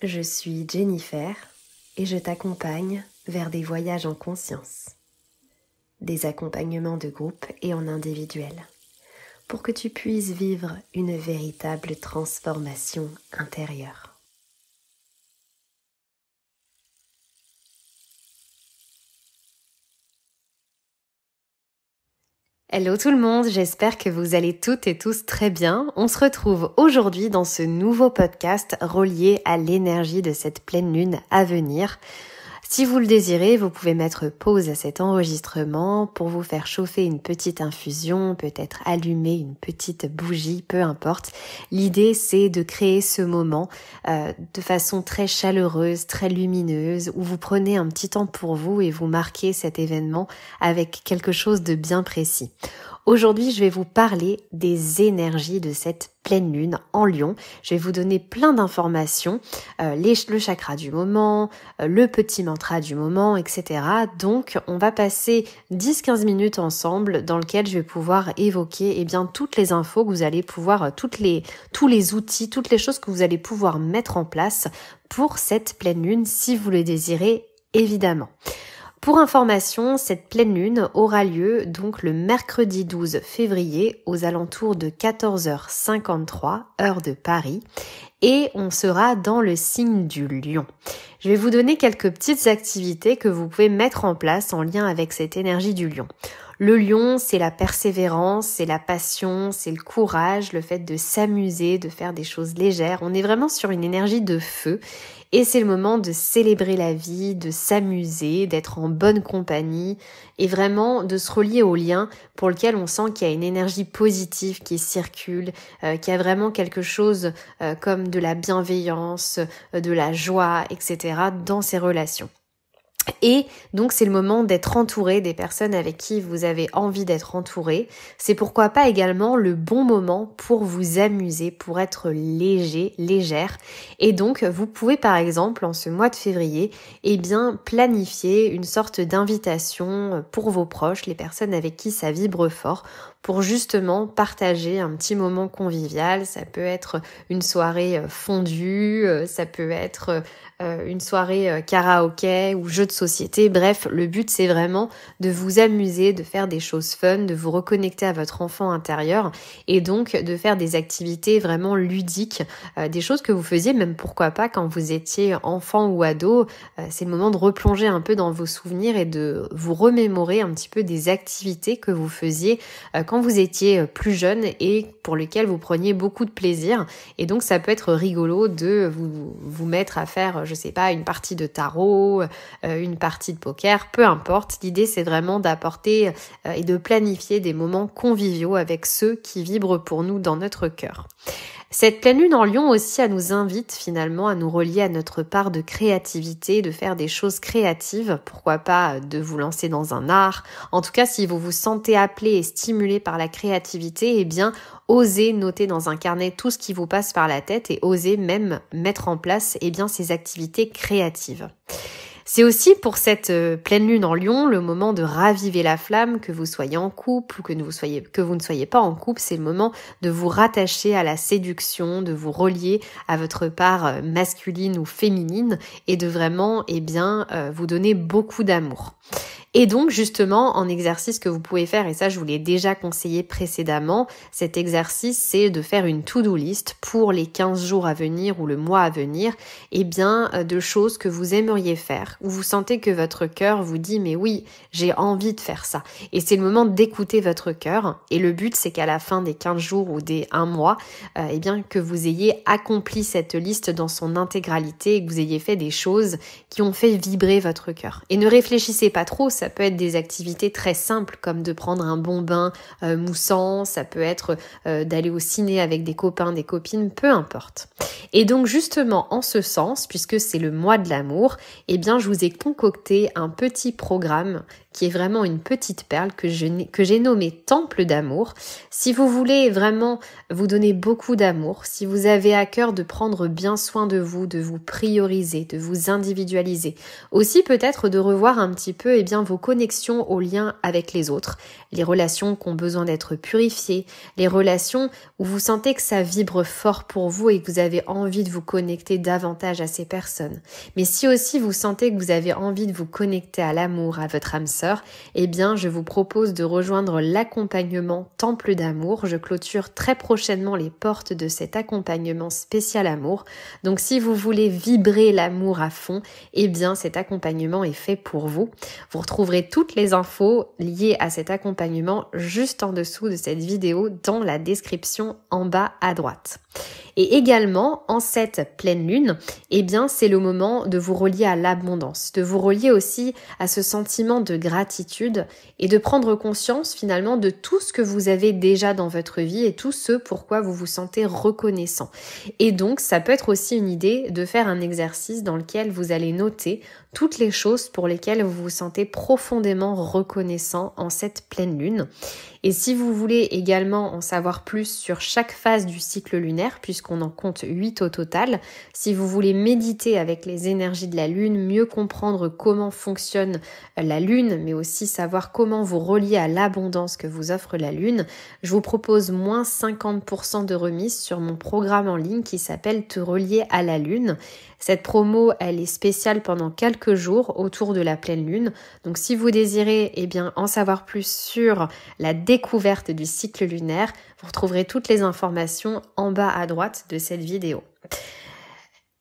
Je suis Jennifer et je t'accompagne vers des voyages en conscience, des accompagnements de groupe et en individuel, pour que tu puisses vivre une véritable transformation intérieure. Hello tout le monde, j'espère que vous allez toutes et tous très bien. On se retrouve aujourd'hui dans ce nouveau podcast relié à l'énergie de cette pleine lune à venir. Si vous le désirez, vous pouvez mettre pause à cet enregistrement pour vous faire chauffer une petite infusion, peut-être allumer une petite bougie, peu importe. L'idée, c'est de créer ce moment de façon très chaleureuse, très lumineuse, où vous prenez un petit temps pour vous et vous marquez cet événement avec quelque chose de bien précis. Aujourd'hui, je vais vous parler des énergies de cette pleine lune en Lion. Je vais vous donner plein d'informations, le chakra du moment, le petit mantra du moment, etc. Donc, on va passer 10-15 minutes ensemble dans lequel je vais pouvoir évoquer toutes les infos que vous allez pouvoir, tous les outils, toutes les choses que vous allez pouvoir mettre en place pour cette pleine lune si vous le désirez, évidemment. Pour information, cette pleine lune aura lieu donc le mercredi 12 février aux alentours de 14h53 heure de Paris et on sera dans le signe du Lion. Je vais vous donner quelques petites activités que vous pouvez mettre en place en lien avec cette énergie du Lion. Le Lion, c'est la persévérance, c'est la passion, c'est le courage, le fait de s'amuser, de faire des choses légères. On est vraiment sur une énergie de feu et c'est le moment de célébrer la vie, de s'amuser, d'être en bonne compagnie et vraiment de se relier au lien pour lequel on sent qu'il y a une énergie positive qui circule, qu'il y a vraiment quelque chose comme de la bienveillance, de la joie, etc. dans ces relations. Et donc c'est le moment d'être entouré des personnes avec qui vous avez envie d'être entouré. C'est pourquoi pas également le bon moment pour vous amuser, pour être léger, légère. Et donc vous pouvez par exemple en ce mois de février, planifier une sorte d'invitation pour vos proches, les personnes avec qui ça vibre fort, pour justement partager un petit moment convivial. Ça peut être une soirée fondue, ça peut être une soirée karaoké ou jeu de société. Bref, le but c'est vraiment de vous amuser, de faire des choses fun, de vous reconnecter à votre enfant intérieur et donc de faire des activités vraiment ludiques, des choses que vous faisiez même pourquoi pas quand vous étiez enfant ou ado. C'est le moment de replonger un peu dans vos souvenirs et de vous remémorer un petit peu des activités que vous faisiez quand vous étiez plus jeune et pour lesquelles vous preniez beaucoup de plaisir. Et donc ça peut être rigolo de vous mettre à faire, je sais pas, une partie de tarot, une partie de poker, peu importe. L'idée, c'est vraiment d'apporter et de planifier des moments conviviaux avec ceux qui vibrent pour nous dans notre cœur. Cette pleine lune en Lion aussi, elle nous invite finalement à nous relier à notre part de créativité, de faire des choses créatives. Pourquoi pas de vous lancer dans un art. En tout cas, si vous vous sentez appelé et stimulé par la créativité, osez noter dans un carnet tout ce qui vous passe par la tête et osez même mettre en place ces activités créatives. C'est aussi pour cette pleine lune en Lion le moment de raviver la flamme, que vous soyez en couple ou que vous ne soyez pas en couple. C'est le moment de vous rattacher à la séduction, de vous relier à votre part masculine ou féminine et de vraiment vous donner beaucoup d'amour. Et donc justement, en exercice que vous pouvez faire, et ça je vous l'ai déjà conseillé précédemment, cet exercice c'est de faire une to-do list pour les 15 jours à venir ou le mois à venir, de choses que vous aimeriez faire, où vous sentez que votre cœur vous dit mais oui, j'ai envie de faire ça. Et c'est le moment d'écouter votre cœur, et le but c'est qu'à la fin des 15 jours ou des 1 mois, que vous ayez accompli cette liste dans son intégralité et que vous ayez fait des choses qui ont fait vibrer votre cœur. Et ne réfléchissez pas trop, ça peut être des activités très simples comme de prendre un bon bain moussant, ça peut être d'aller au ciné avec des copains, des copines, peu importe. Et donc justement en ce sens, puisque c'est le mois de l'amour, je vous ai concocté un petit programme qui est vraiment une petite perle que j'ai nommé Temple d'amour. Si vous voulez vraiment vous donner beaucoup d'amour, si vous avez à cœur de prendre bien soin de vous prioriser, de vous individualiser, aussi peut-être de revoir un petit peu vos connexions aux liens avec les autres, les relations qui ont besoin d'être purifiées, les relations où vous sentez que ça vibre fort pour vous et que vous avez envie de vous connecter davantage à ces personnes. Mais si aussi vous sentez que vous avez envie de vous connecter à l'amour, à votre âme sœur, eh bien je vous propose de rejoindre l'accompagnement Temple d'amour. Je clôture très prochainement les portes de cet accompagnement spécial amour. Donc si vous voulez vibrer l'amour à fond, eh bien cet accompagnement est fait pour vous. Vous retrouverez toutes les infos liées à cet accompagnement juste en dessous de cette vidéo dans la description en bas à droite. Et également, en cette pleine lune, eh bien, c'est le moment de vous relier à l'abondance, de vous relier aussi à ce sentiment de gratitude et de prendre conscience finalement de tout ce que vous avez déjà dans votre vie et tout ce pourquoi vous vous sentez reconnaissant. Et donc, ça peut être aussi une idée de faire un exercice dans lequel vous allez noter toutes les choses pour lesquelles vous vous sentez profondément reconnaissant en cette pleine lune. Et si vous voulez également en savoir plus sur chaque phase du cycle lunaire, puisqu'on en compte 8 au total, si vous voulez méditer avec les énergies de la lune, mieux comprendre comment fonctionne la lune, mais aussi savoir comment vous relier à l'abondance que vous offre la lune, je vous propose moins 50% de remise sur mon programme en ligne qui s'appelle Te relier à la lune. Cette promo, elle est spéciale pendant quelques jours autour de la pleine lune. Donc si vous désirez en savoir plus sur la découverte du cycle lunaire, vous retrouverez toutes les informations en bas à droite de cette vidéo.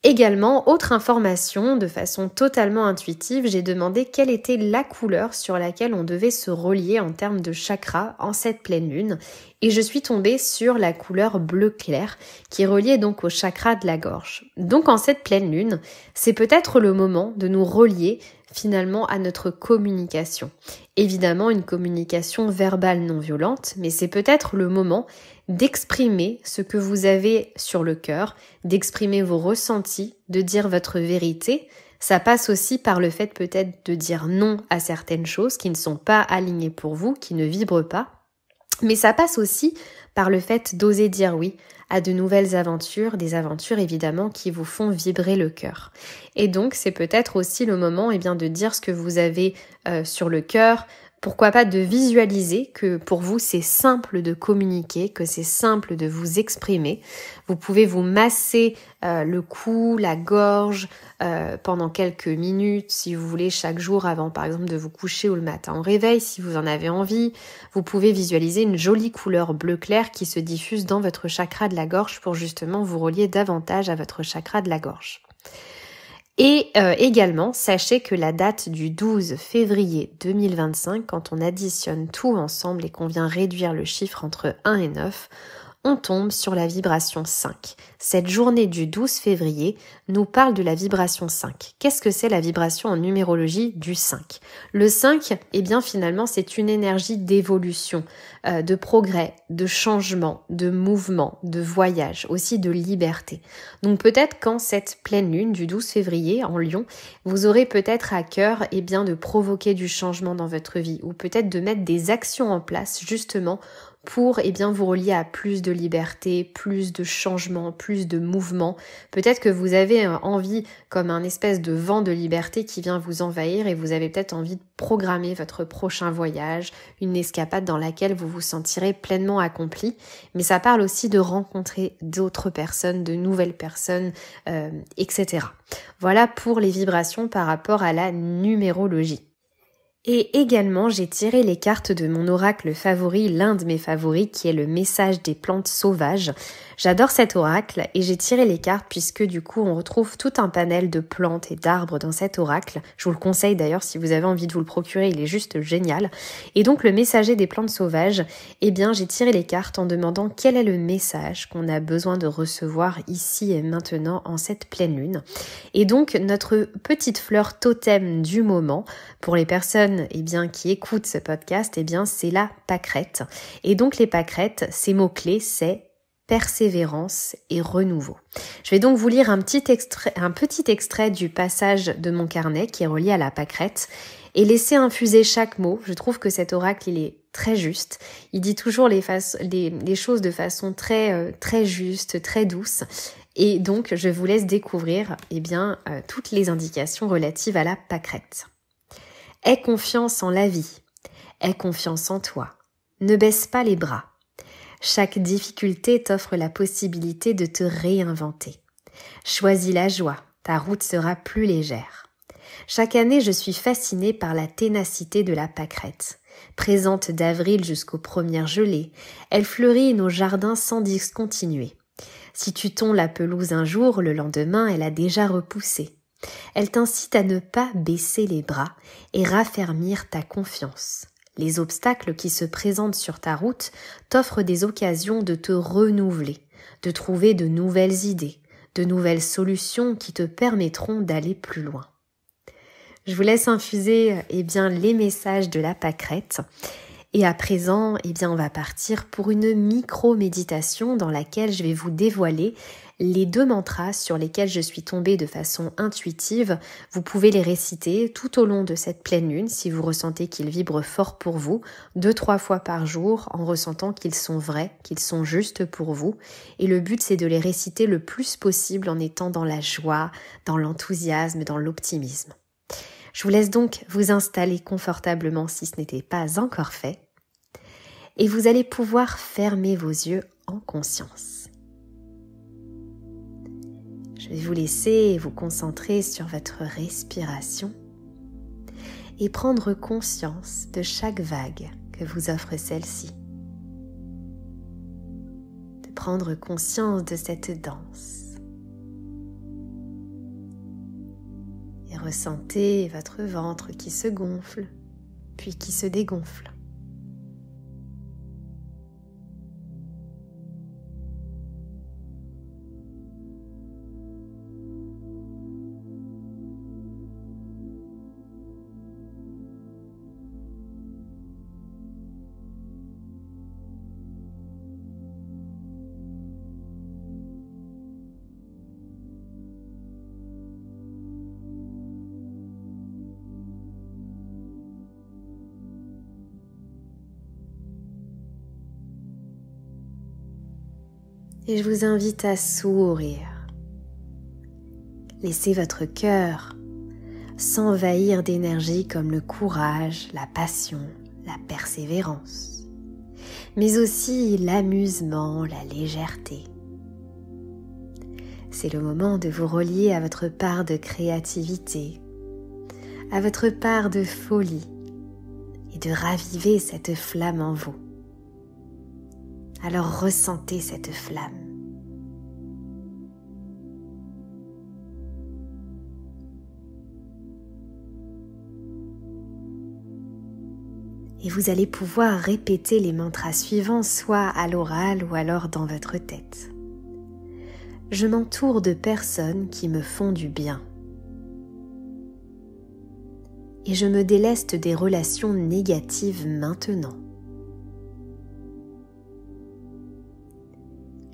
Également, autre information, de façon totalement intuitive, j'ai demandé quelle était la couleur sur laquelle on devait se relier en termes de chakra en cette pleine lune. Et je suis tombée sur la couleur bleu clair qui est reliée donc au chakra de la gorge. Donc en cette pleine lune, c'est peut-être le moment de nous relier finalement à notre communication. Évidemment, une communication verbale non violente, mais c'est peut-être le moment d'exprimer ce que vous avez sur le cœur, d'exprimer vos ressentis, de dire votre vérité. Ça passe aussi par le fait peut-être de dire non à certaines choses qui ne sont pas alignées pour vous, qui ne vibrent pas. Mais ça passe aussi par le fait d'oser dire oui à de nouvelles aventures, des aventures évidemment qui vous font vibrer le cœur. Et donc c'est peut-être aussi le moment de dire ce que vous avez sur le cœur. Pourquoi pas de visualiser que pour vous c'est simple de communiquer, que c'est simple de vous exprimer. Vous pouvez vous masser le cou, la gorge pendant quelques minutes si vous voulez chaque jour avant par exemple de vous coucher ou le matin au réveil si vous en avez envie. Vous pouvez visualiser une jolie couleur bleu clair qui se diffuse dans votre chakra de la gorge pour justement vous relier davantage à votre chakra de la gorge. Et également, sachez que la date du 12 février 2025, quand on additionne tout ensemble et qu'on vient réduire le chiffre entre 1 et 9, on tombe sur la vibration 5. Cette journée du 12 février nous parle de la vibration 5. Qu'est-ce que c'est la vibration en numérologie du 5 ? Le 5, finalement, c'est une énergie d'évolution, de progrès, de changement, de mouvement, de voyage, aussi de liberté. Donc peut-être qu'en cette pleine lune du 12 février en Lion, vous aurez peut-être à cœur de provoquer du changement dans votre vie ou peut-être de mettre des actions en place justement pour vous relier à plus de liberté, plus de changement, plus de mouvement. Peut-être que vous avez envie, comme un espèce de vent de liberté qui vient vous envahir et vous avez peut-être envie de programmer votre prochain voyage, une escapade dans laquelle vous vous sentirez pleinement accompli. Mais ça parle aussi de rencontrer d'autres personnes, de nouvelles personnes, etc. Voilà pour les vibrations par rapport à la numérologie. Et également, j'ai tiré les cartes de mon oracle favori, l'un de mes favoris, qui est le message des plantes sauvages. J'adore cet oracle et j'ai tiré les cartes puisque du coup, on retrouve tout un panel de plantes et d'arbres dans cet oracle. Je vous le conseille d'ailleurs si vous avez envie de vous le procurer, il est juste génial. Et donc, le messager des plantes sauvages, j'ai tiré les cartes en demandant quel est le message qu'on a besoin de recevoir ici et maintenant en cette pleine lune. Et donc, notre petite fleur totem du moment, pour les personnes qui écoutent ce podcast, c'est la pâquerette. Et donc les pâquerettes, ces mots-clés, c'est persévérance et renouveau. Je vais donc vous lire un petit extrait du passage de mon carnet qui est relié à la pâquerette et laisser infuser chaque mot. Je trouve que cet oracle, il est très juste. Il dit toujours les choses de façon très, très juste, très douce. Et donc, je vous laisse découvrir toutes les indications relatives à la pâquerette. Aie confiance en la vie. Aie confiance en toi. Ne baisse pas les bras. Chaque difficulté t'offre la possibilité de te réinventer. Choisis la joie, ta route sera plus légère. Chaque année, je suis fascinée par la ténacité de la pâquerette. Présente d'avril jusqu'aux premières gelées, elle fleurit nos jardins sans discontinuer. Si tu tonds la pelouse un jour, le lendemain, elle a déjà repoussé. Elle t'incite à ne pas baisser les bras et raffermir ta confiance. Les obstacles qui se présentent sur ta route t'offrent des occasions de te renouveler, de trouver de nouvelles idées, de nouvelles solutions qui te permettront d'aller plus loin. Je vous laisse infuser les messages de la pâquerette. Et à présent, on va partir pour une micro-méditation dans laquelle je vais vous dévoiler les 2 mantras sur lesquels je suis tombée de façon intuitive. Vous pouvez les réciter tout au long de cette pleine lune si vous ressentez qu'ils vibrent fort pour vous, 2-3 fois par jour en ressentant qu'ils sont vrais, qu'ils sont justes pour vous. Et le but, c'est de les réciter le plus possible en étant dans la joie, dans l'enthousiasme, dans l'optimisme. Je vous laisse donc vous installer confortablement si ce n'était pas encore fait. Et vous allez pouvoir fermer vos yeux en conscience. Je vais vous laisser vous concentrer sur votre respiration et prendre conscience de chaque vague que vous offre celle-ci. De prendre conscience de cette danse. Et ressentez votre ventre qui se gonfle, puis qui se dégonfle. Et je vous invite à sourire. Laissez votre cœur s'envahir d'énergie comme le courage, la passion, la persévérance, mais aussi l'amusement, la légèreté. C'est le moment de vous relier à votre part de créativité, à votre part de folie et de raviver cette flamme en vous. Alors ressentez cette flamme. Et vous allez pouvoir répéter les mantras suivants, soit à l'oral ou alors dans votre tête. Je m'entoure de personnes qui me font du bien. Et je me déleste des relations négatives maintenant.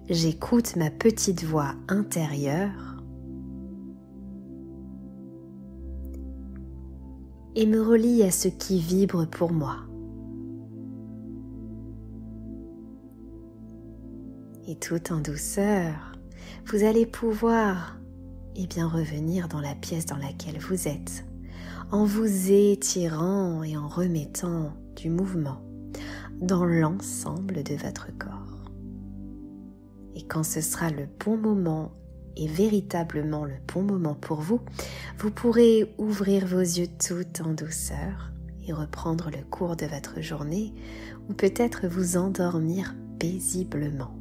J'écoute ma petite voix intérieure et me relie à ce qui vibre pour moi. Et tout en douceur, vous allez pouvoir revenir dans la pièce dans laquelle vous êtes, en vous étirant et en remettant du mouvement dans l'ensemble de votre corps. Et quand ce sera le bon moment et véritablement le bon moment pour vous, vous pourrez ouvrir vos yeux tout en douceur et reprendre le cours de votre journée ou peut-être vous endormir paisiblement.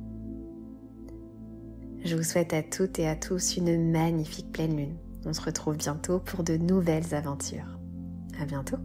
Je vous souhaite à toutes et à tous une magnifique pleine lune. On se retrouve bientôt pour de nouvelles aventures. À bientôt.